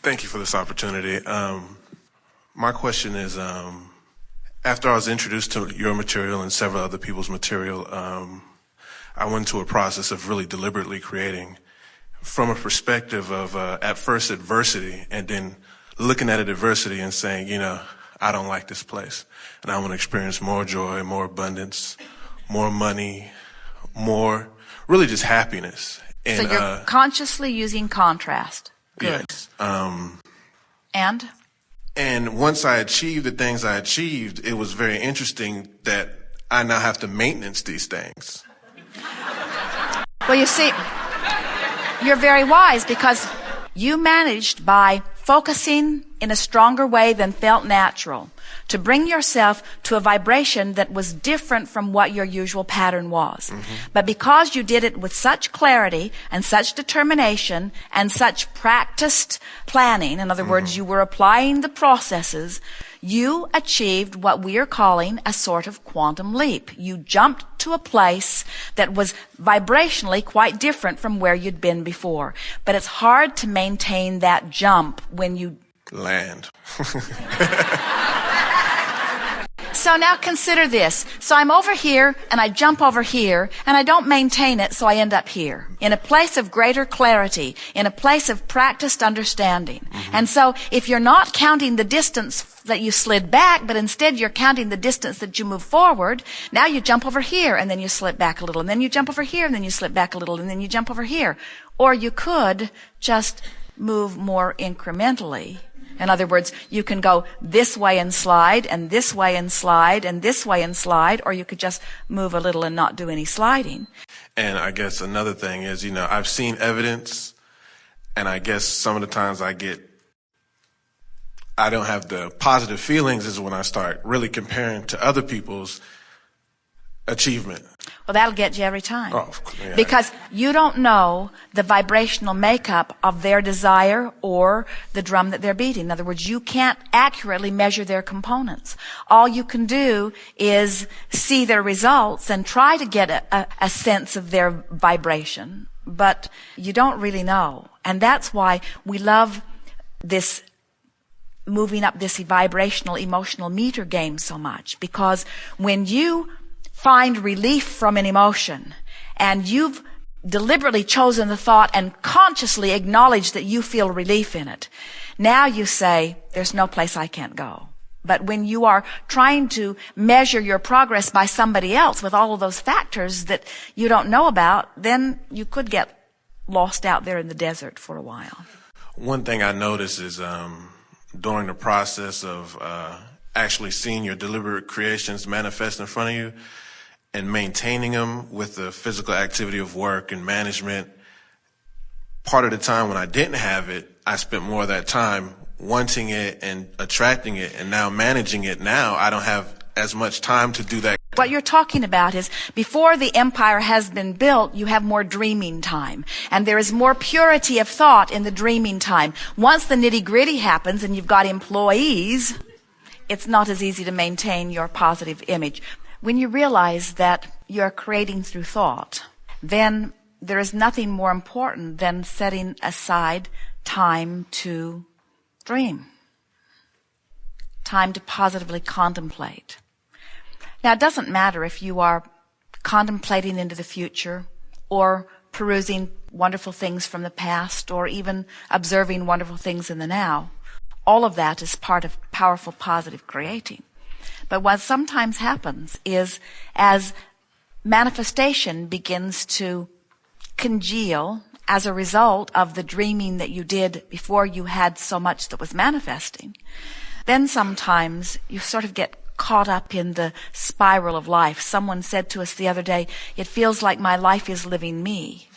Thank you for this opportunity. My question is, after I was introduced to your material and several other people's material, I went into a process of really deliberately creating from a perspective of, at first, adversity, and then looking at adversity and saying, I don't like this place, and I want to experience more joy, more abundance, more money, more, really just happiness. And, so you're consciously using contrast. Good. Yes. And once I achieved the things I achieved, it was very interesting that I now have to maintenance these things. Well, you see, you're very wise because you managed by focusing in a stronger way than felt natural to bring yourself to a vibration that was different from what your usual pattern was. Mm-hmm. But because you did it with such clarity and such determination and such practiced planning, in other words, you were applying the processes, you achieved what we are calling a sort of quantum leap. You jumped to a place that was vibrationally quite different from where you'd been before. But it's hard to maintain that jump when you land. So now consider this. So I'm over here and I jump over here and I don't maintain it, so I end up here in a place of greater clarity, in a place of practiced understanding. Mm-hmm. And so if you're not counting the distance that you slid back, but instead you're counting the distance that you move forward, now you jump over here and then you slip back a little, and then you jump over here and then you slip back a little, and then you jump over here. Or you could just move more incrementally. In other words, you can go this way and slide, and this way and slide, and this way and slide, or you could just move a little and not do any sliding. And I guess another thing is, I've seen evidence, and I guess some of the times I don't have the positive feelings is when I start really comparing to other people's achievement. Well, that'll get you every time. Oh, yeah. Because you don't know the vibrational makeup of their desire or the drum that they're beating. In other words, you can't accurately measure their components. All you can do is see their results and try to get a sense of their vibration. But you don't really know. And that's why we love this moving up this vibrational emotional meter game so much. Because when you find relief from an emotion, and you've deliberately chosen the thought and consciously acknowledged that you feel relief in it, now you say, there's no place I can't go. But when you are trying to measure your progress by somebody else with all of those factors that you don't know about, then you could get lost out there in the desert for a while. One thing I noticed is during the process of actually seeing your deliberate creations manifest in front of you, and maintaining them with the physical activity of work and management, part of the time when I didn't have it, I spent more of that time wanting it and attracting it, and now managing it. Now I don't have as much time to do that. What you're talking about is before the empire has been built, you have more dreaming time. And there is more purity of thought in the dreaming time. Once the nitty-gritty happens and you've got employees, it's not as easy to maintain your positive image. When you realize that you're creating through thought, then there is nothing more important than setting aside time to dream, time to positively contemplate. Now, it doesn't matter if you are contemplating into the future or perusing wonderful things from the past or even observing wonderful things in the now. All of that is part of powerful positive creating. But what sometimes happens is as manifestation begins to congeal as a result of the dreaming that you did before you had so much that was manifesting, then sometimes you sort of get caught up in the spiral of life. Someone said to us the other day, it feels like my life is living me.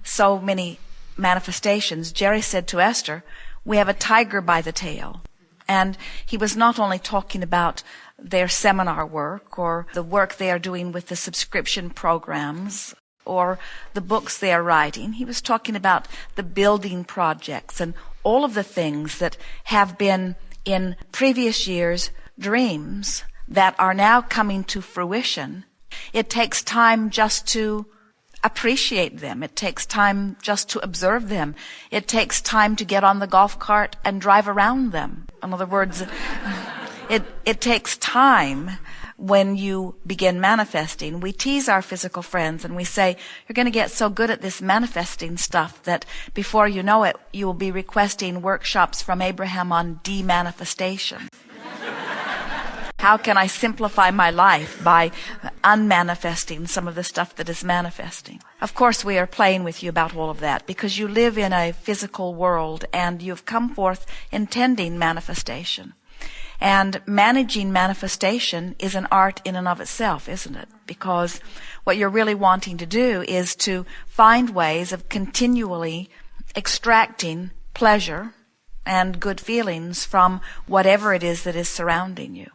So many manifestations. Jerry said to Esther, we have a tiger by the tail. And he was not only talking about their seminar work or the work they are doing with the subscription programs or the books they are writing. He was talking about the building projects and all of the things that have been in previous years dreams that are now coming to fruition. It takes time just to appreciate them. It takes time just to observe them. It takes time to get on the golf cart and drive around them. In other words, it takes time when you begin manifesting. We tease our physical friends and we say, you're going to get so good at this manifesting stuff that before you know it, you will be requesting workshops from Abraham on demanifestation. How can I simplify my life by unmanifesting some of the stuff that is manifesting? Of course, we are playing with you about all of that because you live in a physical world and you've come forth intending manifestation. And managing manifestation is an art in and of itself, isn't it? Because what you're really wanting to do is to find ways of continually extracting pleasure and good feelings from whatever it is that is surrounding you.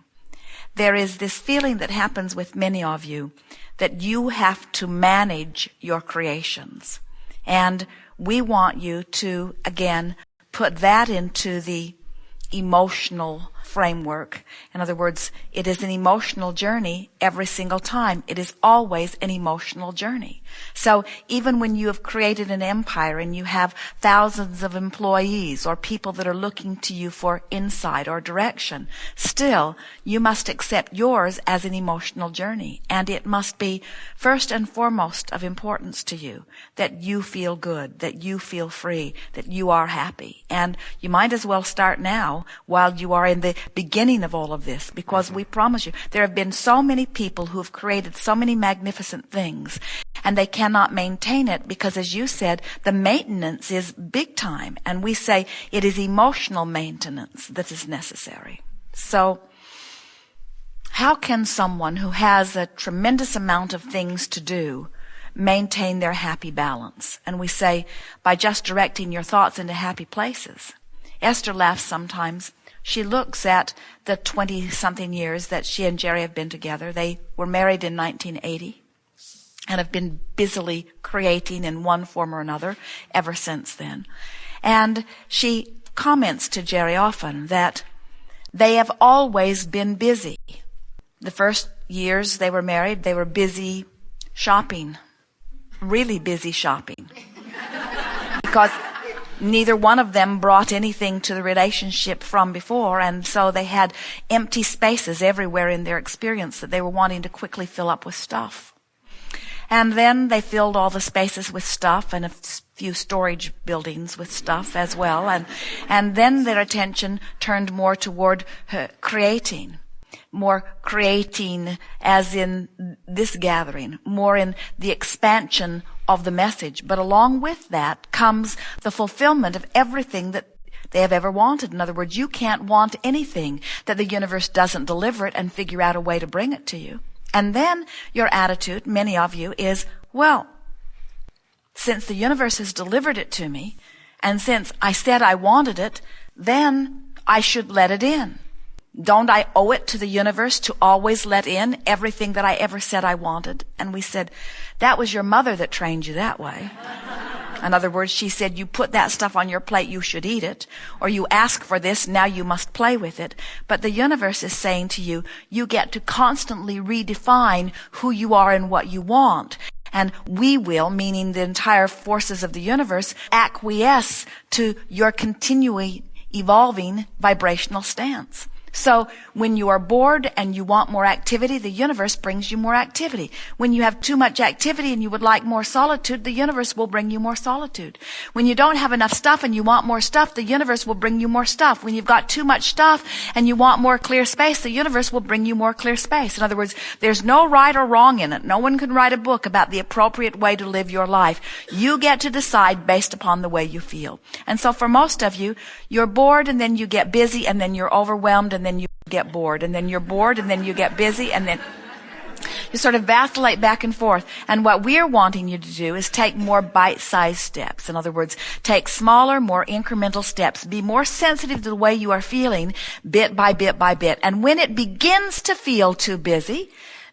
There is this feeling that happens with many of you that you have to manage your creations. And we want you to, again, put that into the emotional framework. In other words, it is an emotional journey every single time. It is always an emotional journey. So even when you have created an empire and you have thousands of employees or people that are looking to you for insight or direction, still you must accept yours as an emotional journey. And it must be first and foremost of importance to you that you feel good, that you feel free, that you are happy. And you might as well start now while you are in the beginning of all of this, because we promise you, there have been so many people who have created so many magnificent things, and they cannot maintain it because, as you said, the maintenance is big time, and we say it is emotional maintenance that is necessary. So, how can someone who has a tremendous amount of things to do maintain their happy balance? And we say, by just directing your thoughts into happy places. Esther laughs sometimes. She looks at the 20-something years that she and Jerry have been together. They were married in 1980 and have been busily creating in one form or another ever since then. And she comments to Jerry often that they have always been busy. The first years they were married, they were busy shopping, really busy shopping. Because neither one of them brought anything to the relationship from before, and so they had empty spaces everywhere in their experience that they were wanting to quickly fill up with stuff. And then they filled all the spaces with stuff and a few storage buildings with stuff as well, and then their attention turned more toward creating. More creating as in this gathering, more in the expansion of the message. But along with that comes the fulfillment of everything that they have ever wanted. In other words, you can't want anything that the universe doesn't deliver it and figure out a way to bring it to you. And then your attitude, many of you, is, well, since the universe has delivered it to me, and since I said I wanted it, then I should let it in. Don't I owe it to the universe to always let in everything that I ever said I wanted? And we said, that was your mother that trained you that way. In other words, she said, you put that stuff on your plate, you should eat it. Or you ask for this, now you must play with it. But the universe is saying to you, you get to constantly redefine who you are and what you want. And we will, meaning the entire forces of the universe, acquiesce to your continually evolving vibrational stance. So when you are bored and you want more activity, the universe brings you more activity. When you have too much activity and you would like more solitude, the universe will bring you more solitude. When you don't have enough stuff and you want more stuff, the universe will bring you more stuff. When you've got too much stuff and you want more clear space, the universe will bring you more clear space. In other words, there's no right or wrong in it. No one can write a book about the appropriate way to live your life. You get to decide based upon the way you feel. And so for most of you, you're bored and then you get busy and then you're overwhelmed and then you get bored, and then you're bored, and then you get busy, and then you sort of vacillate back and forth. And what we're wanting you to do is take more bite-sized steps. In other words, take smaller, more incremental steps. Be more sensitive to the way you are feeling bit by bit by bit. And when it begins to feel too busy,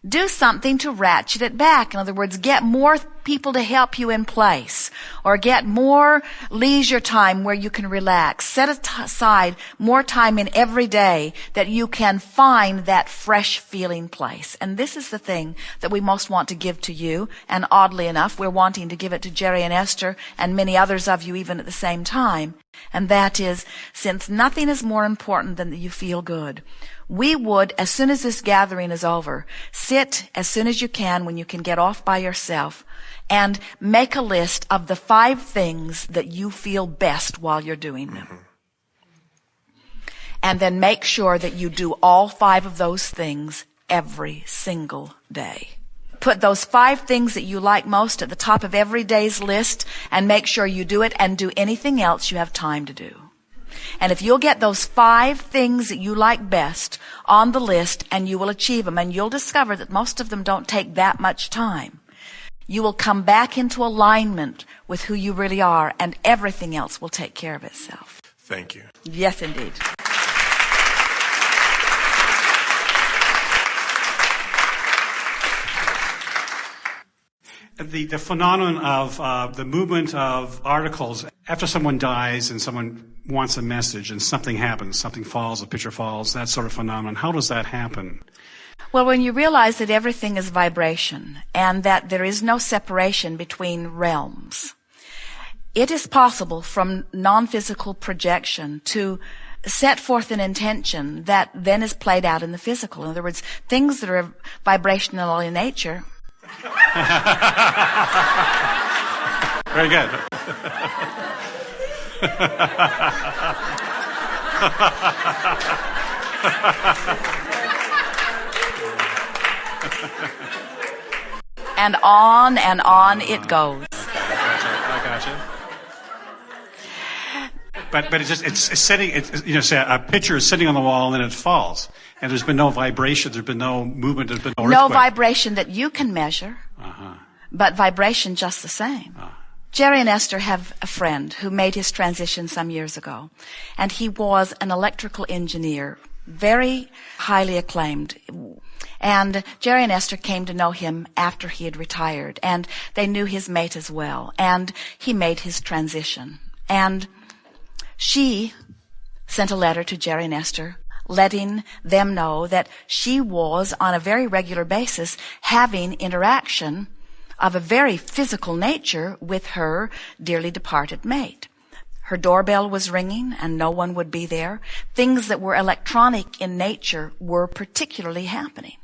do something to ratchet it back. In other words, get more people to help you in place, or get more leisure time where you can relax. Set aside more time in every day that you can find that fresh feeling place. And this is the thing that we most want to give to you. And oddly enough, we're wanting to give it to Jerry and Esther and many others of you even at the same time. And that is, since nothing is more important than that you feel good, we would, as soon as this gathering is over, sit as soon as you can when you can get off by yourself and make a list of the 5 things that you feel best while you're doing them. And then make sure that you do all 5 of those things every single day. Put those 5 things that you like most at the top of every day's list and make sure you do it, and do anything else you have time to do. And if you'll get those 5 things that you like best on the list, and you will achieve them, and you'll discover that most of them don't take that much time, you will come back into alignment with who you really are, and everything else will take care of itself. Thank you. Yes, indeed. The phenomenon of the movement of articles after someone dies and someone wants a message and something happens, something falls, a picture falls, that sort of phenomenon. How does that happen? Well, when you realize that everything is vibration and that there is no separation between realms, it is possible from non-physical projection to set forth an intention that then is played out in the physical. In other words, things that are vibrational in nature. Very good. And on it goes. I gotcha. But it's sitting. Say a picture is sitting on the wall and then it falls, and there's been no vibration, there's been no movement, there's been no earthquake. No vibration that you can measure, but vibration just the same. Jerry and Esther have a friend who made his transition some years ago, and he was an electrical engineer, very highly acclaimed. And Jerry and Esther came to know him after he had retired, and they knew his mate as well, and he made his transition. And she sent a letter to Jerry and Esther letting them know that she was on a very regular basis having interaction of a very physical nature with her dearly departed mate. Her doorbell was ringing and no one would be there. Things that were electronic in nature were particularly happening.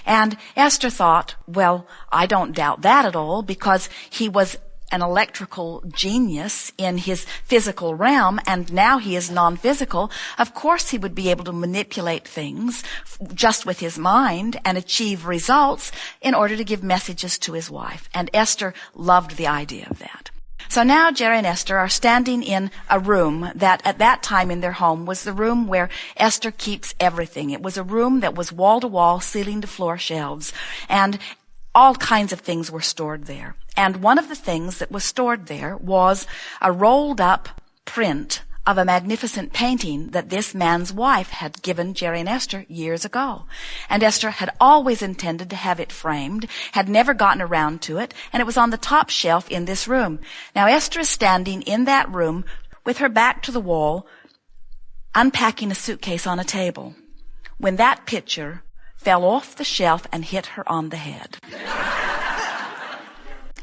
And Esther thought, well, I don't doubt that at all, because he was an electrical genius in his physical realm, and now he is non-physical. Of course he would be able to manipulate things just with his mind and achieve results in order to give messages to his wife. And Esther loved the idea of that. So now Jerry and Esther are standing in a room that at that time in their home was the room where Esther keeps everything. It was a room that was wall to wall, ceiling to floor shelves, and all kinds of things were stored there. And one of the things that was stored there was a rolled up print of a magnificent painting that this man's wife had given Jerry and Esther years ago. And Esther had always intended to have it framed, had never gotten around to it, and it was on the top shelf in this room. Now Esther is standing in that room with her back to the wall, unpacking a suitcase on a table, when that picture fell off the shelf and hit her on the head.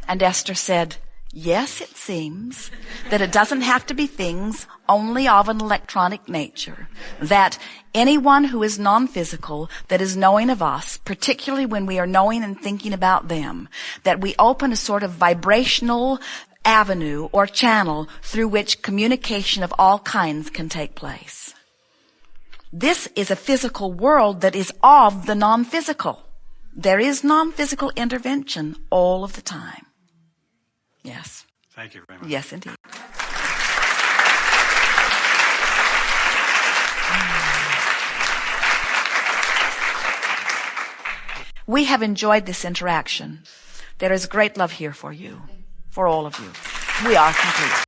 And Esther said, yes, it seems that it doesn't have to be things only of an electronic nature, that anyone who is non-physical, that is knowing of us, particularly when we are knowing and thinking about them, that we open a sort of vibrational avenue or channel through which communication of all kinds can take place. This is a physical world that is of the non-physical. There is non-physical intervention all of the time. Yes. Thank you very much. Yes, indeed. We have enjoyed this interaction. There is great love here for you, for all of you. We are complete.